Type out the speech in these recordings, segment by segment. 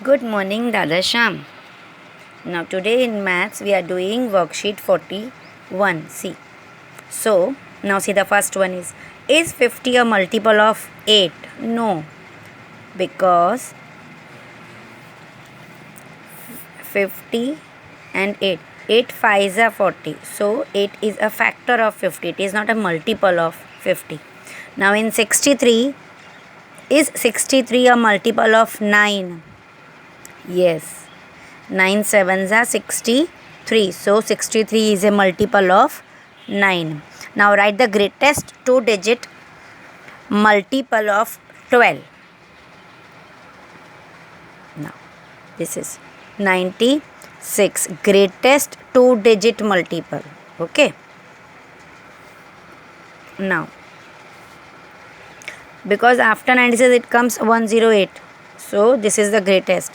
Good morning, Dada Sham. Now, today in maths, we are doing worksheet 41. See. So, now see the first one is 50 a multiple of 8? No, because 50 and 8. 8 5s are 40. So, 8 is a factor of 50. It is not a multiple of 50. Now, in 63, is 63 a multiple of 9? Yes. 9 sevens are 63. So 63 is a multiple of 9. Now write the greatest two digit multiple of 12. Now this is 96. Greatest two digit multiple. Okay. Now because after 96 it comes 108. So this is the greatest.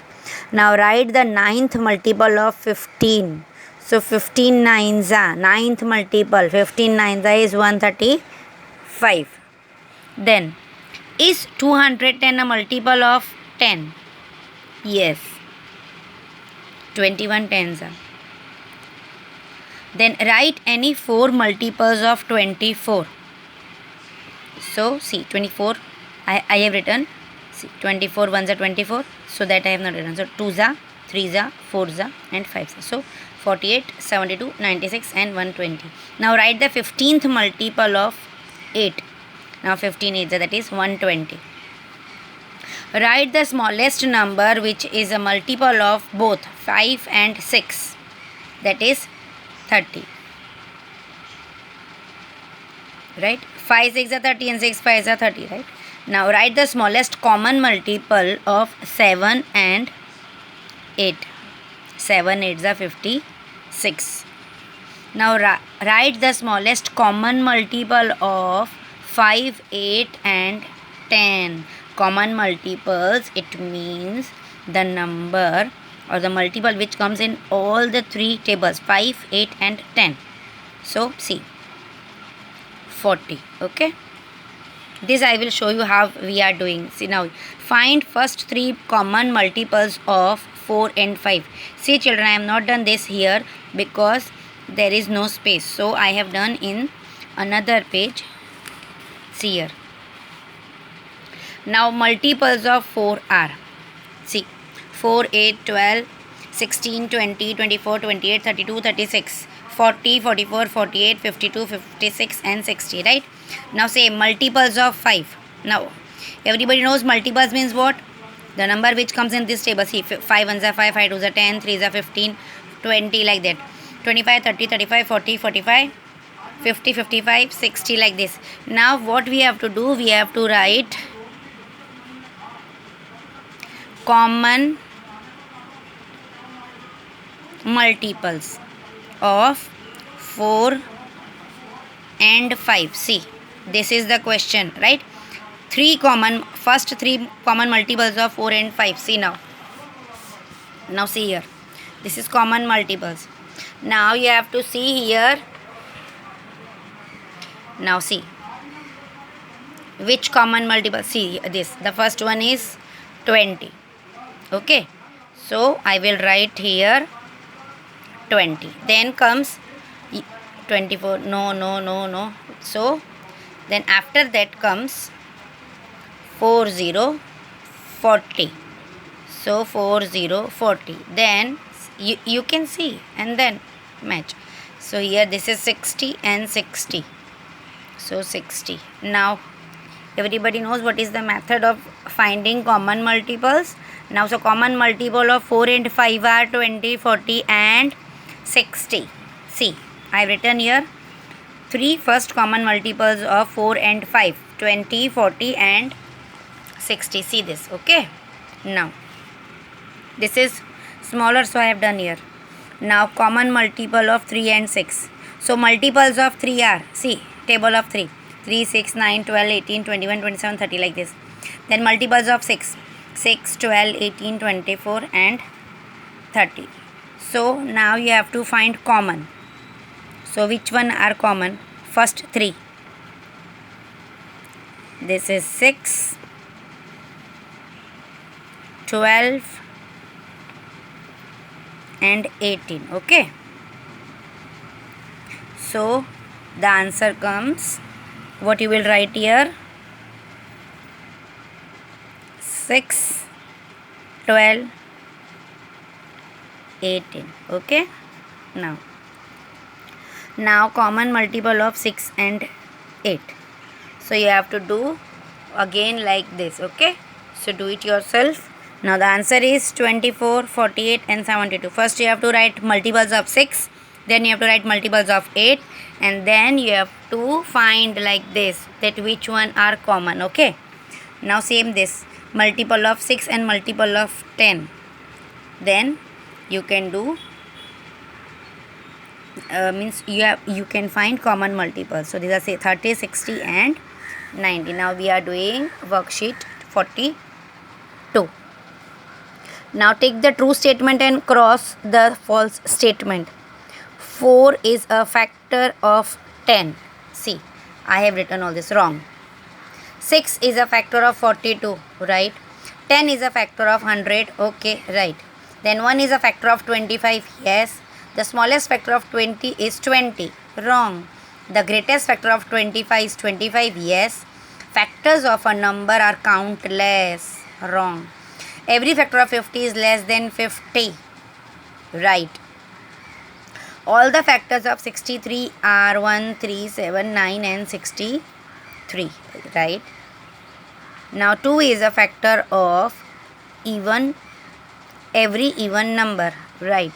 Now write the ninth multiple of 15. So 15 nines are ninth multiple. 15 nines are is 135. Then is 210 a multiple of 10? Yes. 21 tens are. Then write any four multiples of 24. So see 24 I have written. See 24 ones are 24. So that I have not written. So 2s are, 3s are, 4s are and 5s are. So 48, 72, 96 and 120. Now write the 15th multiple of 8. Now 15 8s are, that is 120. Write the smallest number which is a multiple of both 5 and 6. That is 30. Right? 5 6 are 30 and 6 5s are 30. Right? Now write the smallest common multiple of 7 and 8. 7 8s are 56. Now write the smallest common multiple of 5, 8 and 10. Common multiples, it means the number or the multiple which comes in all the three tables 5, 8 and 10. So see 40. Okay. This I will show you how we are doing. See now, find first three common multiples of 4 and 5. See children, I have not done this here because there is no space. So I have done in another page. See here. Now multiples of 4 are, see 4, 8, 12, 16, 20, 24, 28, 32, 36, 40, 44, 48, 52, 56 and 60, right? Now say multiples of 5. Now everybody knows multiples means what? The number which comes in this table. See 5 ones are 5, 5 twos are 10, 3s are 15, 20 like that. 25, 30, 35, 40, 45, 50, 55, 60 like this. Now what we have to do? We have to write common multiples of 4 and 5. See, this is the question, right? First three common multiples of 4 and 5. See now. Now see here. This is common multiples. Now you have to see here. Now see. Which common multiple? See this. The first one is 20. Okay. So I will write here 20. Then comes 24. No. So then after that comes 40, 40. So 40, 40. Then you can see and then match. So here this is 60 and 60. So 60. Now everybody knows what is the method of finding common multiples. Now so common multiple of 4 and 5 are 20, 40 and 60. See, I have written here three first common multiples of 4 and 5. 20, 40 and 60. See this. Okay. Now this is smaller, so I have done here. Now common multiple of 3 and 6. So multiples of 3 are, see, table of 3. 3, 6, 9, 12, 18, 21, 27, 30 like this. Then multiples of 6. 6, 12, 18, 24 and 30. So now you have to find common. So which one are common? First 3. This is 6, 12 and 18. Okay, so the answer comes, what you will write here, 6, 12, 18. Okay, now common multiple of 6 and 8. So you have to do again like this. Okay, so do it yourself. Now the answer is 24, 48 and 72. First you have to write multiples of 6, then you have to write multiples of 8, and then you have to find like this, that which one are common. Okay, now same this, multiple of 6 and multiple of 10, then you can do means you can find common multiples. So these are say 30, 60 and 90. Now we are doing worksheet 42. Now take the true statement and cross the false statement. 4 is a factor of 10. See, I have written all this wrong. 6 is a factor of 42, right? 10 is a factor of 100, okay, right. Then 1 is a factor of 25, yes. The smallest factor of 20 is 20, wrong. The greatest factor of 25 is 25, yes. Factors of a number are countless, wrong. Every factor of 50 is less than 50, right. All the factors of 63 are 1, 3, 7, 9 and 63, right. Now 2 is a factor of every even number, right,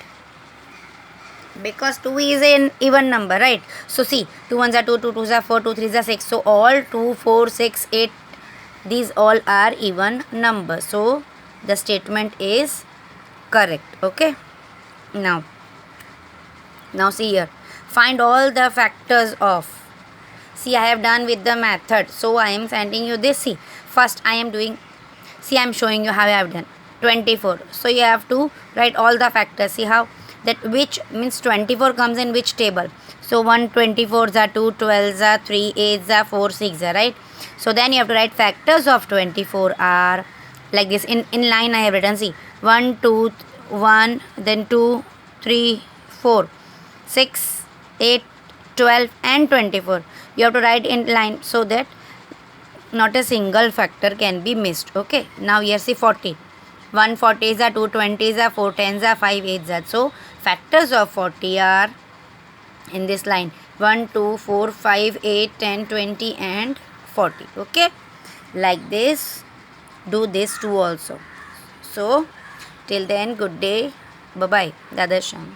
because 2 is an even number, right. So see, 2 ones are 2, 2 twos are 4, 2 threes are 6. So all 2, 4, 6, 8, these all are even numbers. So the statement is correct. Okay, now see here, find all the factors of, see I have done with the method, so I am sending you this. See, first I am doing, see I am showing you how I have done 24. So you have to write all the factors. See how that, which means 24 comes in which table. So 1 24s are 2, 12s are 3, 8s are 4, 6 are, right. So then you have to write factors of 24 are like this. In line I have written, see, 1 2 1, then 2 3 4 6 8 12 and 24. You have to write in line so that not a single factor can be missed. Okay, now here see 40. 1 40s are 2 20s are 4 10s are 5 8s are. So factors of 40 are in this line 1 2 4 5 8 10 20 and 40. Okay, like this, do this too also. So till then, good day, bye bye, Dadarsham.